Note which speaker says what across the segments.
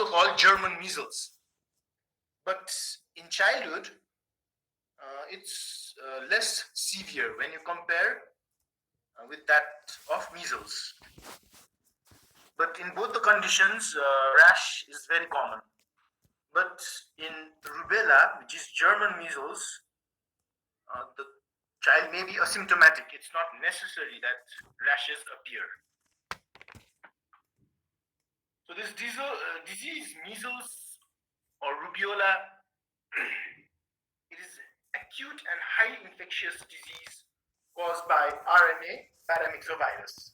Speaker 1: also called German measles. But in childhood, it's less severe when you compare with that of measles. But in both the conditions, rash is very common. But in rubella, which is German measles, the child may be asymptomatic. It's not necessary that rashes appear. So this disease, measles or rubella, it is acute and highly infectious disease caused by RNA paramyxovirus.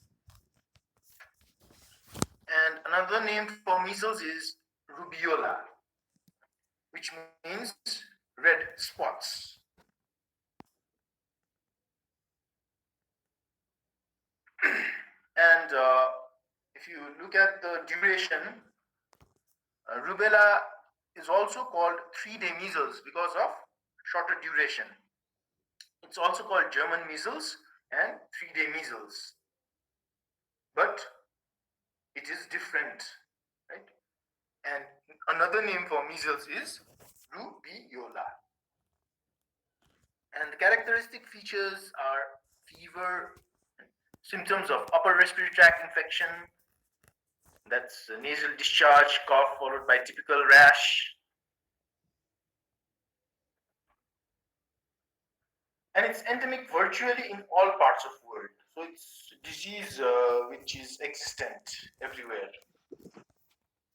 Speaker 1: And another name for measles is rubeola, which means red spots. And if you look at the duration, rubella is also called 3-day measles because of shorter duration. It's also called German measles and 3-day measles. But it is different, right? And another name for measles is rubeola. And the characteristic features are fever, symptoms of upper respiratory tract infection, that's nasal discharge, cough followed by typical rash. And it's endemic virtually in all parts of the world. So it's a disease which is existent everywhere.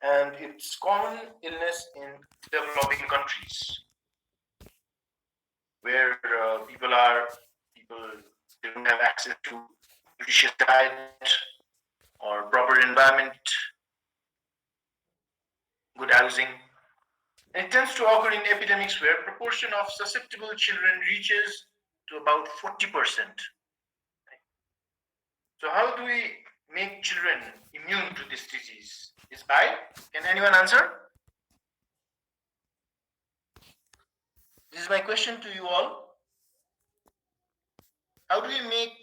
Speaker 1: And it's common illness in developing countries where people don't have access to nutritious diet or proper environment, good housing. And it tends to occur in epidemics where proportion of susceptible children reaches to about 40%. So how do we make children immune to this disease? Is by, can anyone answer? This is my question to you all. How do we make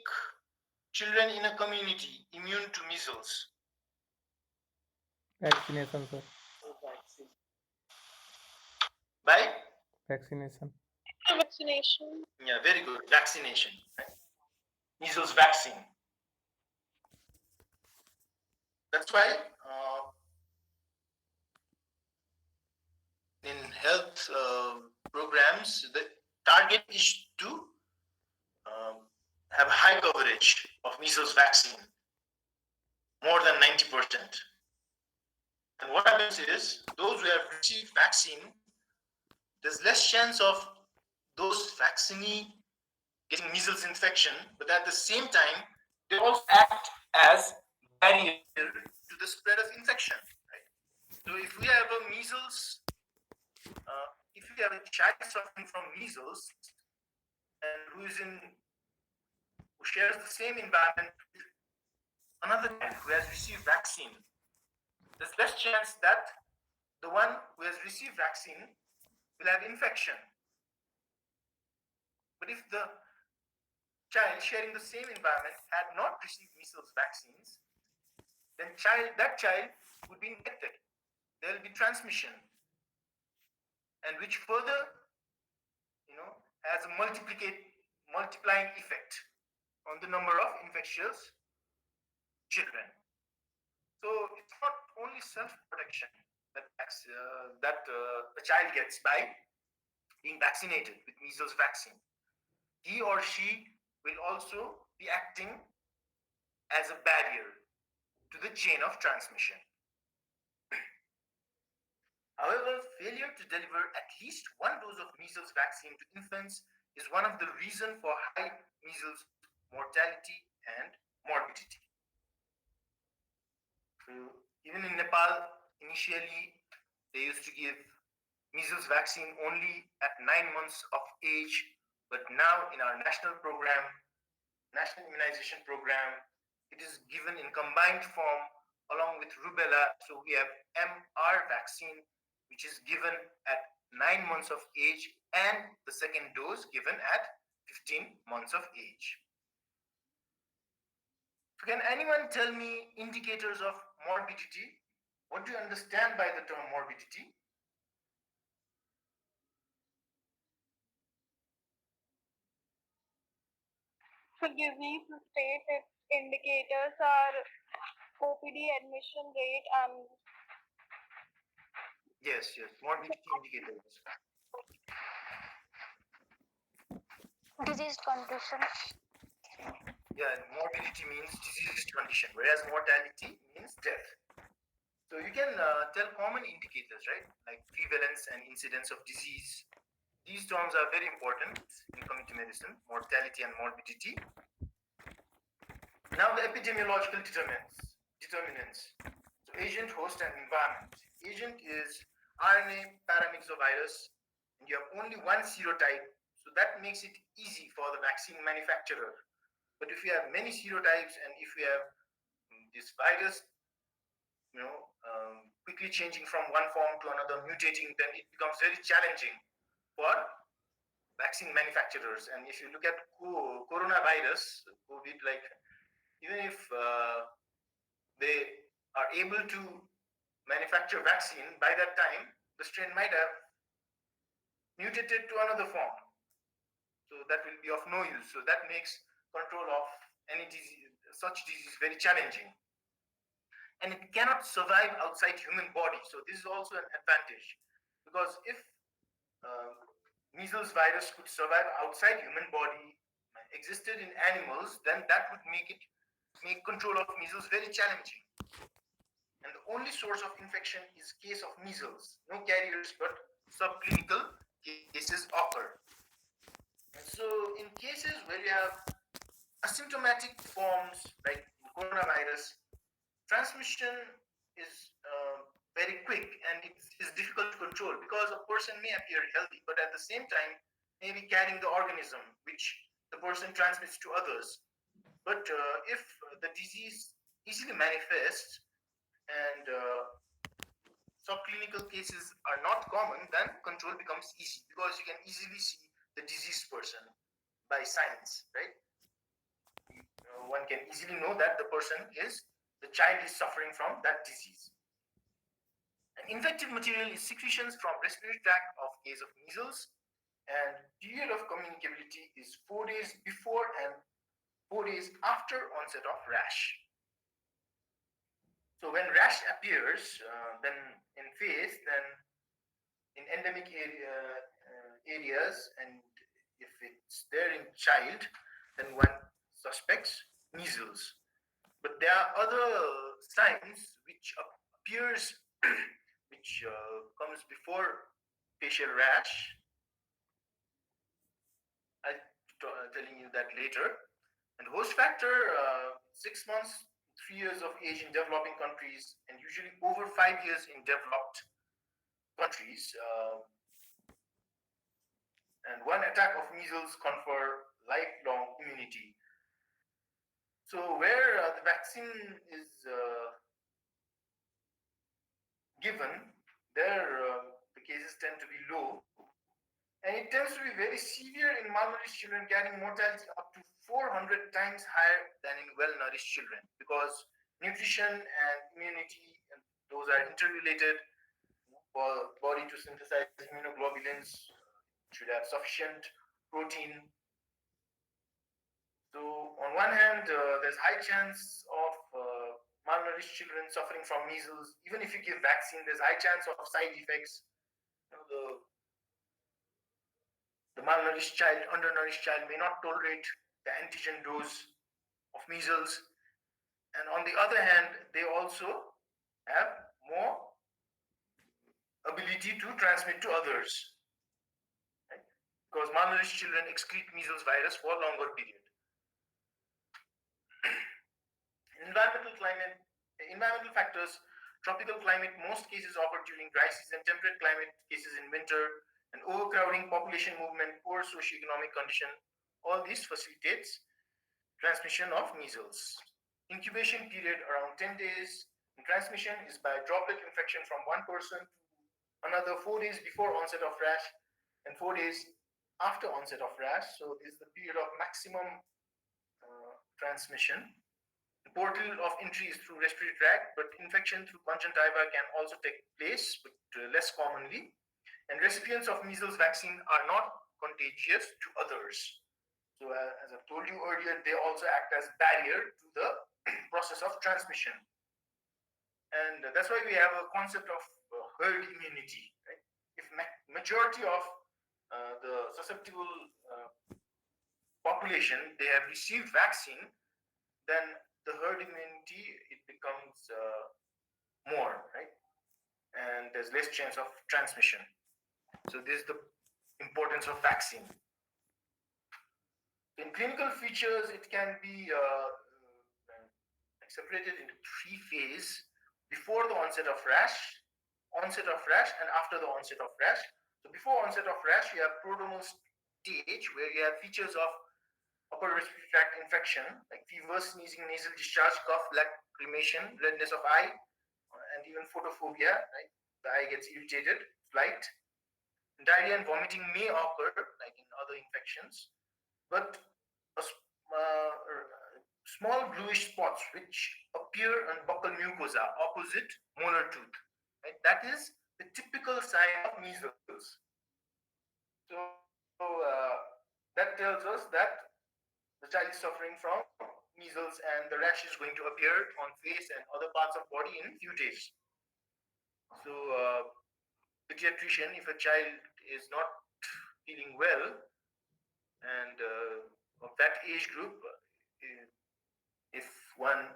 Speaker 1: children in a community immune to measles?
Speaker 2: Vaccination, sir.
Speaker 1: By?
Speaker 2: Vaccination.
Speaker 3: Vaccination.
Speaker 1: Yeah, very good. Vaccination. Right? Measles vaccine. That's why in health programs, the target is to have high coverage of measles vaccine, more than 90%. And what happens is, those who have received vaccine, there's less chance of those vaccinee getting measles infection, but at the same time, they also act as barrier to the spread of infection. Right? So if we have a measles, if we have a child suffering from measles and who shares the same environment with another child who has received vaccine, there's less chance that the one who has received vaccine will have infection. But if the child sharing the same environment had not received measles vaccines, then that child would be infected. There will be transmission, and which further, has a multiplying effect on the number of infectious children. So it's not only self-protection that a child gets by being vaccinated with measles vaccine. He or she will also be acting as a barrier to the chain of transmission. However, failure to deliver at least one dose of measles vaccine to infants is one of the reasons for high measles mortality and morbidity. So even in Nepal, initially they used to give measles vaccine only at 9 months of age, but now in our national immunization program, it is given in combined form along with rubella. So we have MR vaccine, which is given at 9 months of age, and the second dose given at 15 months of age. So can anyone tell me indicators of morbidity What do you understand by the term morbidity?
Speaker 3: For disease state, its indicators are OPD admission rate and
Speaker 1: Yes, yes, morbidity indicators.
Speaker 4: disease condition.
Speaker 1: Yeah, morbidity means disease condition, whereas mortality means death. So you can tell common indicators, right? Like prevalence and incidence of disease. These terms are very important in community medicine, mortality and morbidity. Now the epidemiological determinants. So agent, host, and environment. Agent is RNA paramyxovirus, and you have only one serotype, so that makes it easy for the vaccine manufacturer. But if you have many serotypes and if you have this virus, quickly changing from one form to another, mutating, then it becomes very challenging for vaccine manufacturers. And if you look at coronavirus, COVID, like even if they are able to manufacture vaccine, by that time the strain might have mutated to another form. So that will be of no use. So that makes control of any disease, such disease, very challenging. And it cannot survive outside human body. So this is also an advantage, because if uh, measles virus could survive outside human body, existed in animals, then that would make control of measles very challenging. And the only source of infection is case of measles. No carriers, but subclinical cases occur. And so in cases where you have asymptomatic forms like coronavirus, transmission is very quick and it is difficult to control, because a person may appear healthy but at the same time may be carrying the organism which the person transmits to others. But if the disease easily manifests and subclinical cases are not common, then control becomes easy, because you can easily see the diseased person by signs, right? One can easily know that the child is suffering from that disease. An infected material is secretions from respiratory tract of case of measles, and period of communicability is 4 days before and 4 days after onset of rash. So when rash appears, then in face, then in endemic areas, and if it's there in child, then one suspects measles. But there are other signs which appears, which comes before facial rash. I'll telling you that later. And host factor, 6 months, 3 years of age in developing countries, and usually over 5 years in developed countries. And one attack of measles confer lifelong immunity. So where the vaccine is given, there the cases tend to be low, and it tends to be very severe in malnourished children, carrying mortality up to 400 times higher than in well-nourished children, because nutrition and immunity, and those are interrelated. For body to synthesize immunoglobulins, should have sufficient protein. So on one hand, there's high chance of malnourished children suffering from measles. Even if you give vaccine, there's high chance of side effects. The malnourished child, undernourished child may not tolerate the antigen dose of measles. And on the other hand, they also have more ability to transmit to others, right? Because malnourished children excrete measles virus for a longer period. Environmental factors, tropical climate, most cases occur during dry season, temperate climate, cases in winter, and overcrowding, population movement, poor socioeconomic condition, all this facilitates transmission of measles. Incubation period around 10 days, and transmission is by droplet infection from one person to another 4 days before onset of rash and 4 days after onset of rash. So this is the period of maximum transmission. The portal of entry is through respiratory tract, but infection through conjunctiva can also take place, but less commonly. And recipients of measles vaccine are not contagious to others. So, as I've told you earlier, they also act as barrier to the process of transmission. And that's why we have a concept of herd immunity. Right? If majority of the susceptible population they have received vaccine, then the herd immunity it becomes more, right? And there's less chance of transmission. So this is the importance of vaccine. In clinical features, it can be separated into three phases: before the onset of rash, and after the onset of rash. So before onset of rash, you have prodromal stage where you have features of upper respiratory tract infection like fever, sneezing, nasal discharge, cough, lacrimation, redness of eye, and even photophobia. Right, the eye gets irritated, flight, diarrhea and vomiting may occur like in other infections, but a small bluish spots which appear on buccal mucosa opposite molar tooth. Right? That is the typical sign of measles. So that tells us that the child is suffering from measles and the rash is going to appear on face and other parts of body in few days. So pediatrician, if a child is not feeling well and of that age group, if one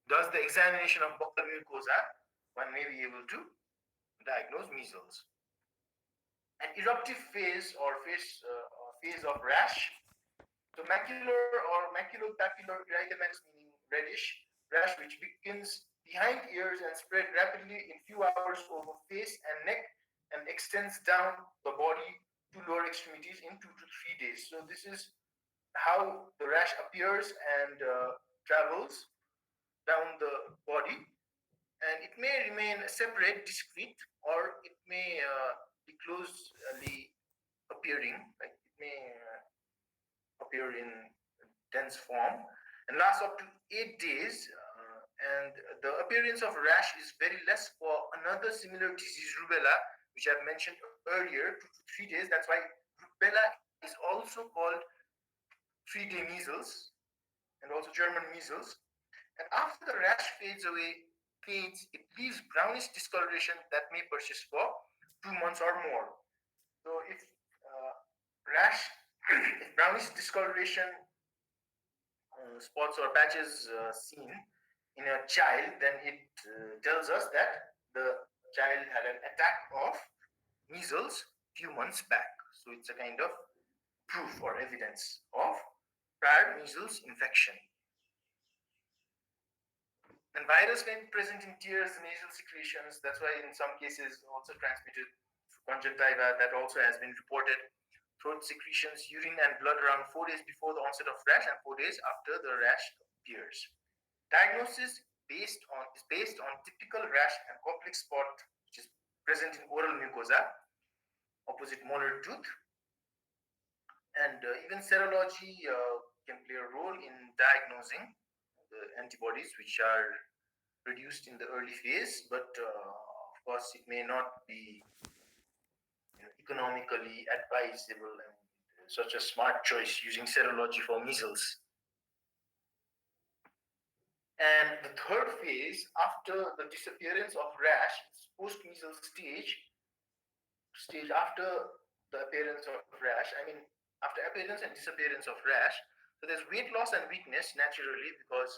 Speaker 1: does the examination of buccal mucosa, one may be able to diagnose measles. An eruptive phase or phase of rash. So macular or maculopapular erythemas, meaning reddish rash, which begins behind ears and spread rapidly in few hours over face and neck and extends down the body to lower extremities in 2 to 3 days. So this is how the rash appears and travels down the body, and it may remain separate, discrete, or it may be closely appearing, like it may appear in dense form and last up to 8 days. And the appearance of rash is very less for another similar disease, rubella, which I've mentioned earlier, 2 to 3 days. That's why rubella is also called 3-day measles and also German measles. And after the rash fades, it leaves brownish discoloration that may persist for 2 months or more. So if rash, if brownish discoloration spots or patches seen in a child, then it tells us that the child had an attack of measles few months back. So it's a kind of proof or evidence of prior measles infection. And virus may be present in tears, nasal secretions. That's why in some cases also transmitted through conjunctiva. That also has been reported. Throat secretions, urine and blood around 4 days before the onset of rash and 4 days after the rash appears. Diagnosis is based on typical rash and complex spot which is present in oral mucosa opposite molar tooth. And even serology can play a role in diagnosing the antibodies which are produced in the early phase, but of course it may not be economically advisable and such a smart choice using serology for measles. And the third phase, after the disappearance of rash, is post-measles stage after the appearance of rash. I mean, after appearance and disappearance of rash. So there's weight loss and weakness naturally because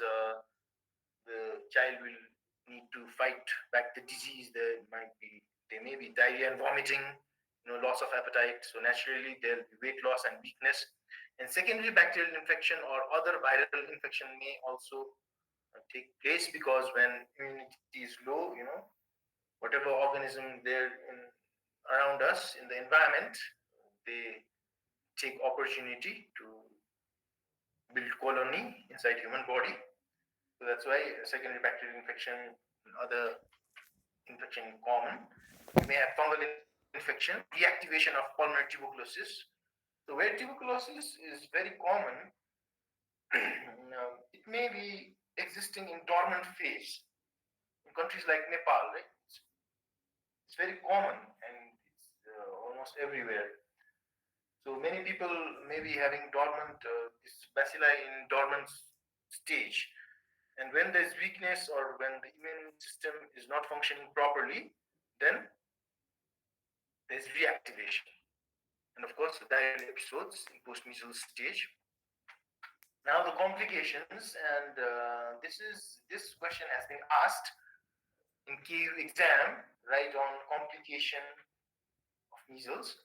Speaker 1: the child will need to fight back the disease. There may be diarrhea and vomiting, loss of appetite. So naturally there'll be weight loss and weakness. And secondary bacterial infection or other viral infection may also take place because when immunity is low, whatever organism there around us in the environment, they take opportunity to build colony inside human body. So that's why secondary bacterial infection and other infection common. You may have fungal infection, reactivation of pulmonary tuberculosis. So where tuberculosis is very common, it may be existing in dormant phase in countries like Nepal, right? It's very common and it's almost everywhere. So many people may be having dormant this bacilli in dormant stage, and when there's weakness or when the immune system is not functioning properly, then there's reactivation, and of course the diarrheal episodes in post-measles stage. Now the complications, and this question has been asked in KU exam, right, on complication of measles.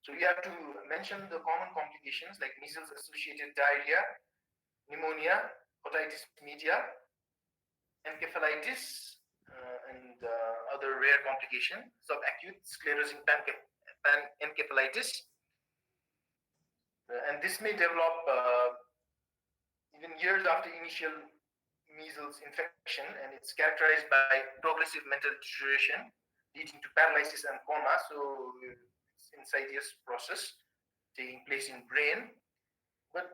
Speaker 1: So you have to mention the common complications like measles associated diarrhea, pneumonia, otitis media, encephalitis, and other rare complication, subacute sclerosing panencephalitis. And this may develop even years after initial measles infection, and it's characterized by progressive mental deterioration leading to paralysis and coma. So it's insidious process taking place in brain. But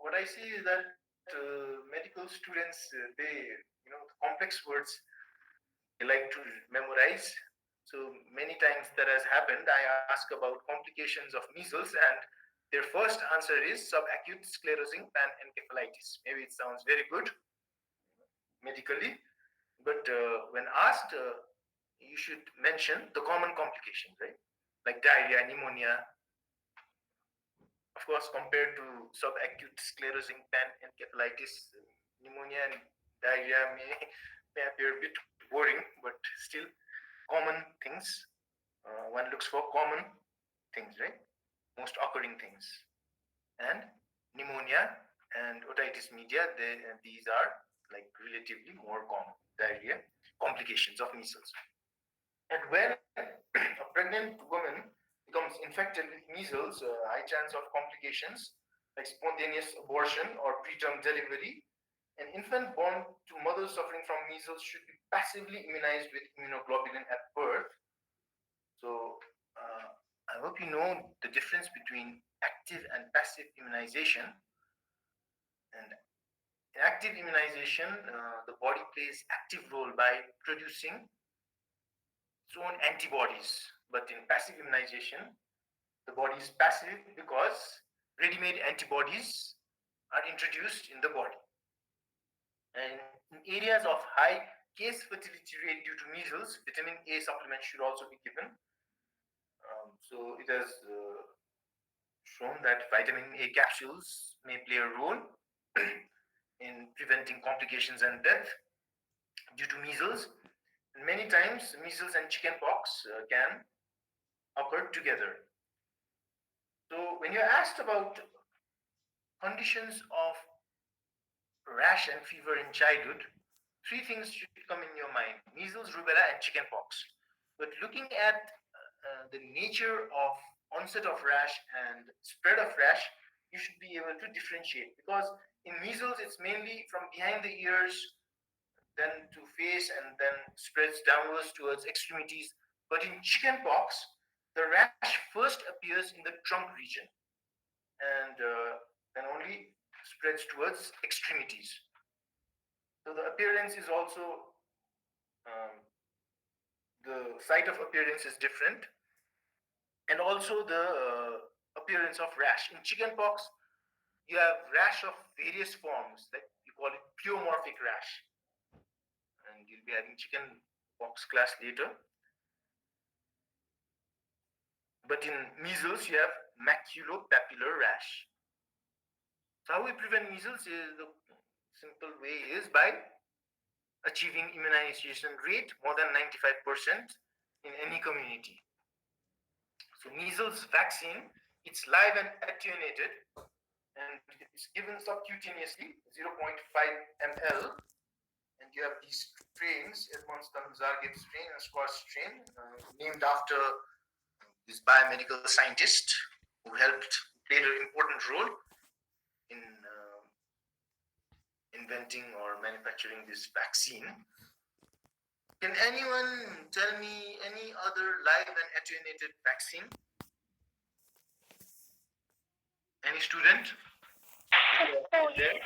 Speaker 1: what I see is that medical students, the complex words they like to memorize. So many times that has happened. I ask about complications of measles, and their first answer is subacute sclerosing panencephalitis. Maybe it sounds very good medically, but when asked, you should mention the common complications, right? Like diarrhea, pneumonia. Of course, compared to subacute sclerosing panencephalitis, pneumonia and diarrhea may appear a bit boring, but still common things. One looks for common things, right? Most occurring things. And pneumonia and otitis media, these are like relatively more common diarrhea complications of measles. And when a pregnant woman becomes infected with measles, high chance of complications like spontaneous abortion or preterm delivery. An infant born to mothers suffering from measles should be passively immunized with immunoglobulin at birth. So I hope you know the difference between active and passive immunization. And in active immunization, the body plays active role by producing its own antibodies. But in passive immunization, the body is passive because ready-made antibodies are introduced in the body. And in areas of high case fertility rate due to measles, vitamin A supplement should also be given. So it has shown that vitamin A capsules may play a role in preventing complications and death due to measles. And many times, measles and chickenpox can occur together. So when you're asked about conditions of rash and fever in childhood, three things should come in your mind: measles, rubella, and chickenpox. But looking at the nature of onset of rash and spread of rash, you should be able to differentiate, because in measles it's mainly from behind the ears, then to face, and then spreads downwards towards extremities. But in chickenpox, the rash first appears in the trunk region and then only spreads towards extremities. So the appearance is also the site of appearance is different, and also the appearance of rash. In chickenpox, you have rash of various forms, like you call it pleomorphic rash, and you'll be having chickenpox class later. But in measles, you have maculopapular rash. So how we prevent measles is the simple way is by achieving immunization rate more than 95% in any community. So measles vaccine, it's live and attenuated, and it's given subcutaneously, 0.5 ml. And you have these strains, Edmonton Zargate strain and Squash strain, named after this biomedical scientist who played an important role in inventing or manufacturing this vaccine. Can anyone tell me any other live and attenuated vaccine? Any student? Then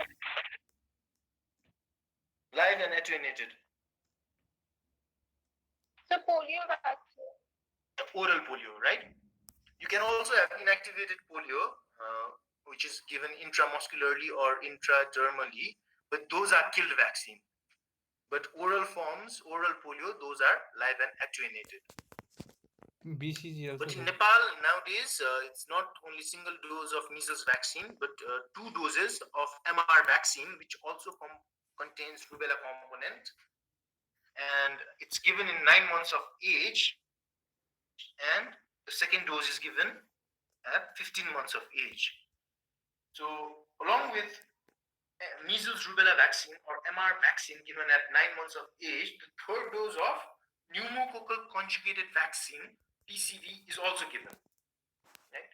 Speaker 1: live and attenuated.
Speaker 3: So polio vaccine.
Speaker 1: The oral polio, right? You can also have inactivated polio, which is given intramuscularly or intradermally, but those are killed vaccine. But oral forms, oral polio, those are live and attenuated.
Speaker 2: BCG also.
Speaker 1: But in Nepal nowadays, it's not only single dose of measles vaccine, but 2 doses of MR vaccine, which also contains rubella component, and it's given in 9 months of age, and the second dose is given at 15 months of age. So, along with measles rubella vaccine or MR vaccine given at 9 months of age, the third dose of pneumococcal conjugated vaccine (PCV) is also given. Right?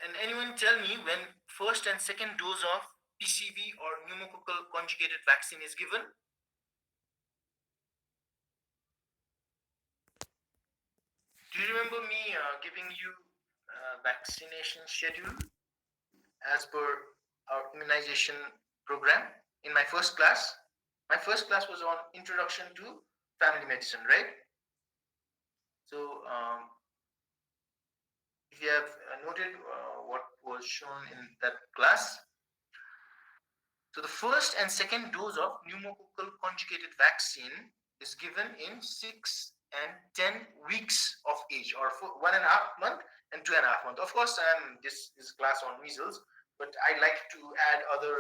Speaker 1: And anyone tell me when first and second dose of PCV or pneumococcal conjugated vaccine is given? Do you remember me giving you vaccination schedule as per our immunization program in my first class? My first class was on Introduction to Family Medicine, right? So, if you have noted what was shown in that class, so the first and second dose of pneumococcal conjugated vaccine is given in 6 and 10 weeks of age, or for 1.5 months and 2.5 months. Of course, this is class on measles, but I like to add other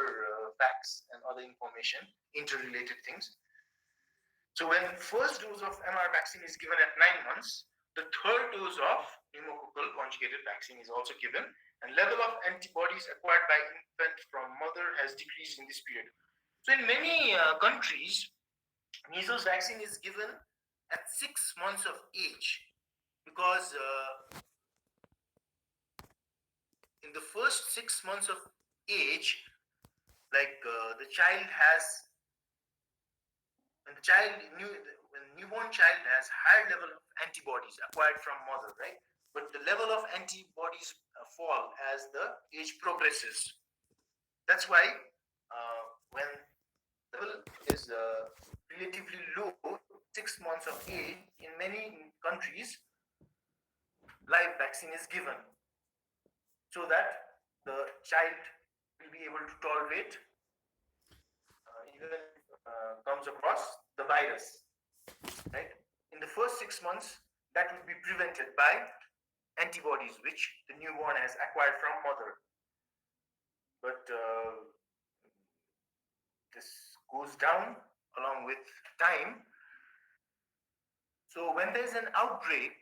Speaker 1: facts and other information, interrelated things. So when first dose of MR vaccine is given at 9 months, the third dose of pneumococcal conjugated vaccine is also given, and level of antibodies acquired by infant from mother has decreased in this period. So in many countries, measles vaccine is given at 6 months of age, because in the first 6 months of age, like the child has, when newborn child has higher level of antibodies acquired from mother, right? But the level of antibodies fall as the age progresses. That's why when level is relatively low, 6 months of age, in many countries, live vaccine is given so that the child will be able to tolerate even comes across the virus, right? In the first 6 months, that will be prevented by antibodies which the newborn has acquired from mother. But this goes down along with time. So when there's an outbreak,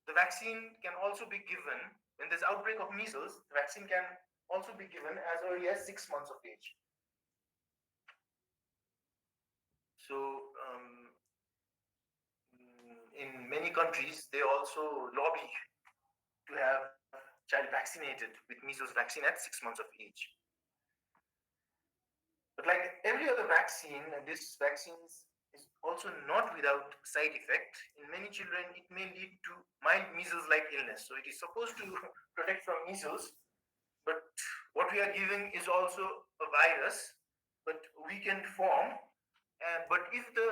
Speaker 1: the vaccine can also be given. When there's outbreak of measles, the vaccine can also be given as early as 6 months of age. So in many countries, they also lobby to have child vaccinated with measles vaccine at 6 months of age. But like every other vaccine, this vaccine is also not without side effect. In many children, it may lead to mild measles-like illness. So it is supposed to protect from measles, but what we are giving is also a virus, but weakened form. But if the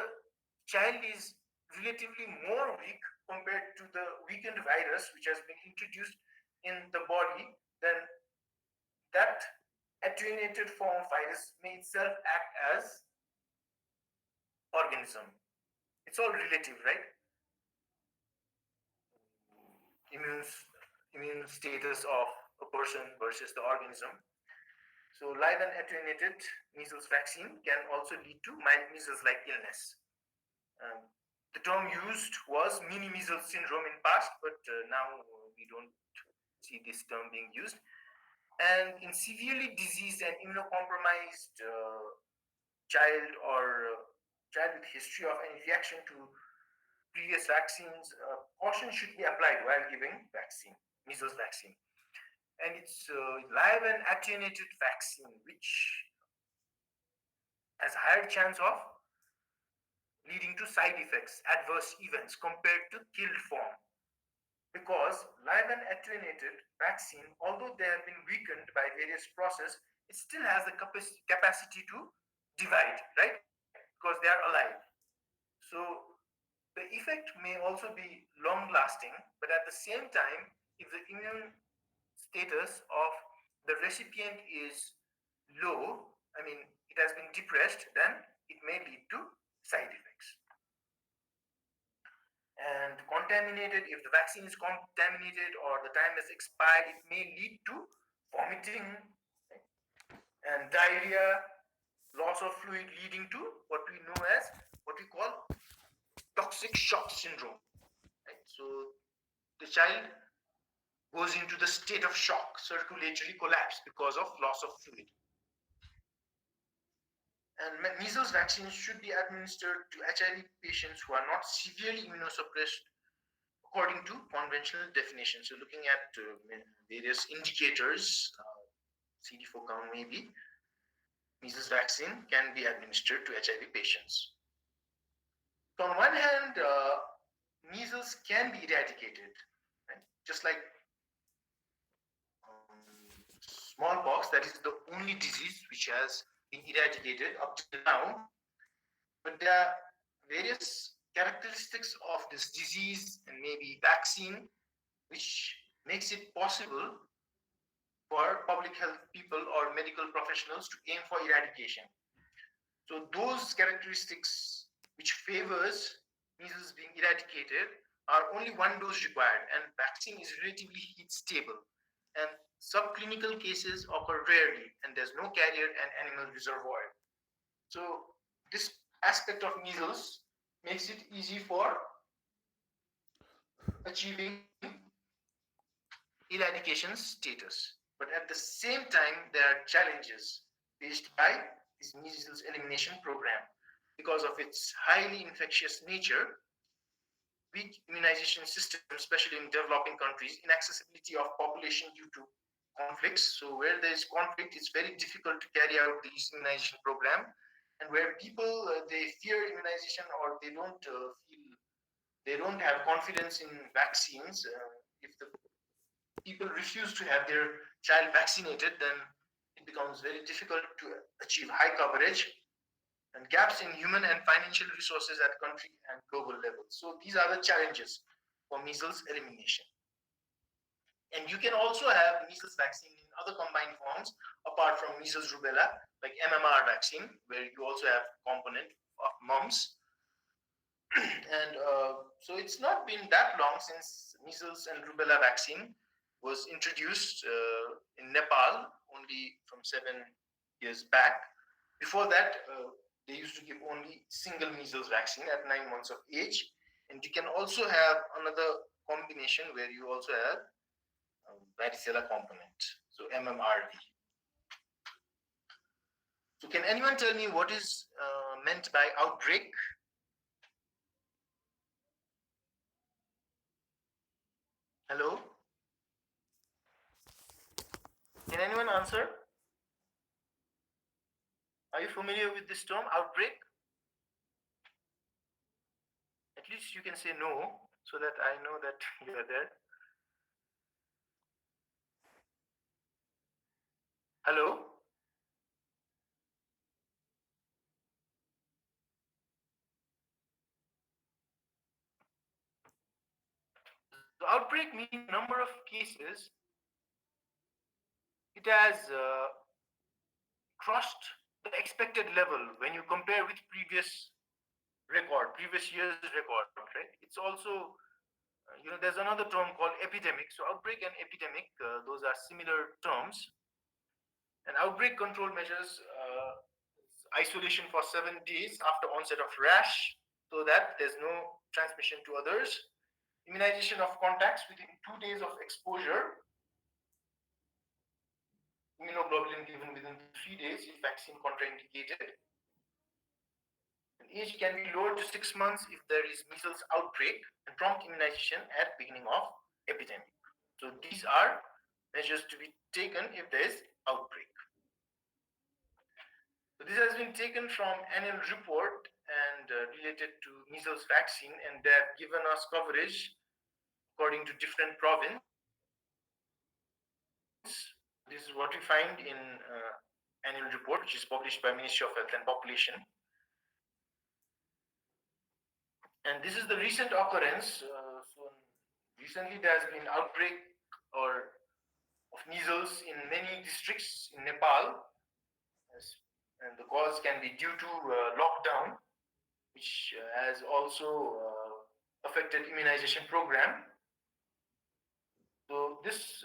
Speaker 1: child is relatively more weak compared to the weakened virus which has been introduced in the body, then that attenuated form of virus may itself act as organism. It's all relative, right? Immune status of a person versus the organism. So live and attenuated measles vaccine can also lead to mild measles-like illness. The term used was mini measles syndrome in past, but now we don't see this term being used. And in severely diseased and immunocompromised child or child with history of any reaction to previous vaccines, caution should be applied while giving vaccine, measles vaccine. And it's live and attenuated vaccine, which has higher chance of leading to side effects, adverse events compared to killed form. because live and attenuated vaccine, although they have been weakened by various process, it still has the capacity to divide, right? Because they are alive. So the effect may also be long lasting, but at the same time, if the immune status of the recipient is low, I mean, it has been depressed, then it may lead to side effects. And contaminated, if the vaccine is contaminated or the time has expired, it may lead to vomiting and diarrhea, loss of fluid, leading to what we know as what we call toxic shock syndrome. Right? So the child goes into the state of shock, circulatory collapse because of loss of fluid. And measles vaccines should be administered to HIV patients who are not severely immunosuppressed according to conventional definition. So looking at various indicators, CD4 count maybe, measles vaccine can be administered to HIV patients. So on one hand, measles can be eradicated, right? Just like smallpox, that is the only disease which has been eradicated up till now. But there are various characteristics of this disease and maybe vaccine which makes it possible for public health people or medical professionals to aim for eradication. So those characteristics which favors measles being eradicated are only one dose required, and vaccine is relatively heat stable, and subclinical cases occur rarely, and there's no carrier and animal reservoir. So this aspect of measles makes it easy for achieving eradication status. But at the same time, there are challenges faced by this measles elimination program because of its highly infectious nature, weak immunization system, especially in developing countries, inaccessibility of population due to conflicts. So where there is conflict, it's very difficult to carry out this immunization program, and where people they fear immunization or they don't have confidence in vaccines. If the people refuse to have their child vaccinated, then it becomes very difficult to achieve high coverage, and gaps in human and financial resources at country and global level. So these are the challenges for measles elimination. And you can also have measles vaccine in other combined forms apart from measles rubella, like MMR vaccine, where you also have component of mumps. And so it's not been that long since measles and rubella vaccine was introduced in Nepal, only from 7 years back. Before that, they used to give only single measles vaccine at 9 months of age. And you can also have another combination where you also have varicella component, so MMRV. So can anyone tell me what is meant by outbreak? Hello? Can anyone answer? Are you familiar with this term, outbreak? At least you can say no, so that I know that you are there. Hello? So outbreak means number of cases. It has crossed the expected level when you compare with previous year's record, right? It's also, there's another term called epidemic. So outbreak and epidemic, those are similar terms. And outbreak control measures isolation for 7 days after onset of rash so that there's no transmission to others. Immunization of contacts within 2 days of exposure. Immunoglobulin given within 3 days if vaccine contraindicated. And age can be lowered to 6 months if there is measles outbreak, and prompt immunization at beginning of epidemic. So these are measures to be taken if there is outbreak. So this has been taken from annual report and related to measles vaccine, and they have given us coverage according to different province. This is what we find in annual report, which is published by Ministry of Health and Population. And this is the recent occurrence. So recently there has been outbreak or of measles in many districts in Nepal, and the cause can be due to lockdown, which has also affected immunization program. So this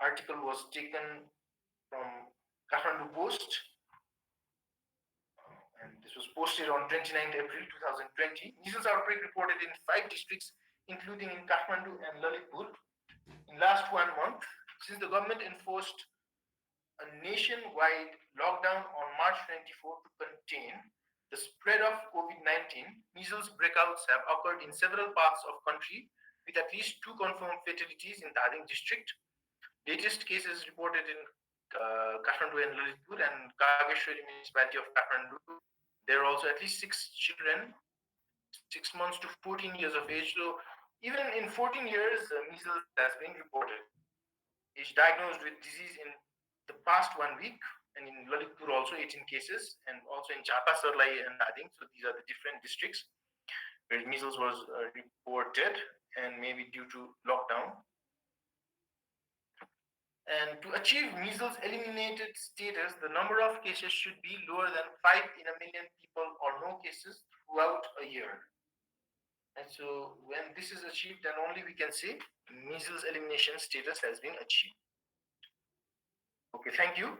Speaker 1: article was taken from Kathmandu Post, and this was posted on 29th April 2020. Measles outbreak reported in 5 districts, including in Kathmandu and Lalitpur, in last 1 month, since the government enforced a nationwide lockdown on March 24 to contain the spread of COVID-19. Measles breakouts have occurred in several parts of country, with at least 2 confirmed fatalities in Dhading district. Latest cases reported in Kathmandu and Lalitpur and Kageshwari municipality of Kathmandu. There are also at least 6 children, 6 months to 14 years of age. So even in 14 years, measles has been reported. Is diagnosed with disease in the past 1 week, and in Lalitpur also 18 cases, and also in Jhapa, Sarlai, and Dhading. So these are the different districts where measles was reported, and maybe due to lockdown. And to achieve measles eliminated status, the number of cases should be lower than 5 in a million people or no cases throughout a year. And so when this is achieved, then only we can say measles elimination status has been achieved. Okay, thank you.